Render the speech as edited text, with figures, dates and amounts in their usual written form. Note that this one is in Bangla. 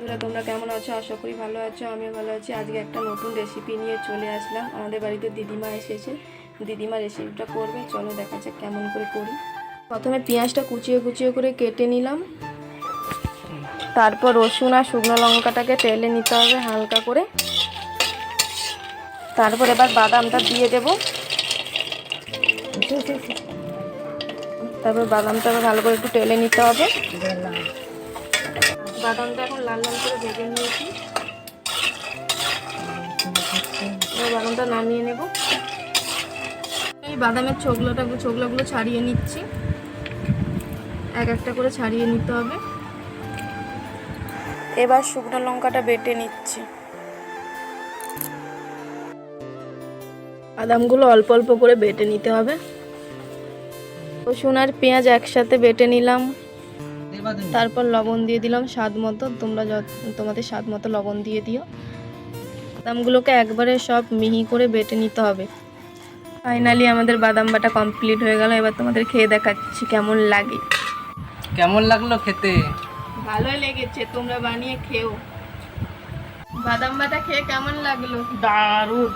বন্ধুরা, তোমরা কেমন আছো? আশা করি ভালো আছো। আমিও ভালো আছি। আজকে একটা নতুন রেসিপি নিয়ে চলে আসলাম। আমাদের বাড়িতে দিদিমা এসেছে, দিদিমা রেসিপিটা করবে। চলো দেখা যাক কেমন করে করি। প্রথমে পেঁয়াজটা কুচিয়ে কুচিয়ে করে কেটে নিলাম। তারপর রসুন আর শুকনো লঙ্কাটাকে তেলে নিতে হবে হালকা করে। তারপর এবার বাদামটা দিয়ে দেব। তারপর বাদামটা ভালো করে একটু তেলে নিতে হবে। বাদামটা এখন লাল লাল করে ভেজে নিয়েছি। বাদামটা নামিয়ে নেব। এই বাদামের ছোকলাগুলো ছাড়িয়ে নিচ্ছি। এক একটা করে ছাড়িয়ে নিতে হবে। এবার শুকনো লঙ্কাটা বেটে নিচ্ছি। বাদামগুলো অল্প অল্প করে বেটে নিতে হবে। রসুন আর পেঁয়াজ একসাথে বেটে নিলাম। তারপর লবণ দিয়ে দিলাম স্বাদ মতো। তোমাদের স্বাদ মতো লবণ দিয়ে দিও। বাদামগুলোকে একবারে সব মিহি করে বেটে নিতে হবে। ফাইনালি আমাদের বাদাম বাটা কমপ্লিট হয়ে গেল। এবার তোমাদের খেয়ে দেখাচ্ছি কেমন লাগে। কেমন লাগলো খেতে? ভালোই লেগেছে, তোমরা বানিয়ে খেও। বাদাম বাটা খেয়ে কেমন লাগলো? দারুণ।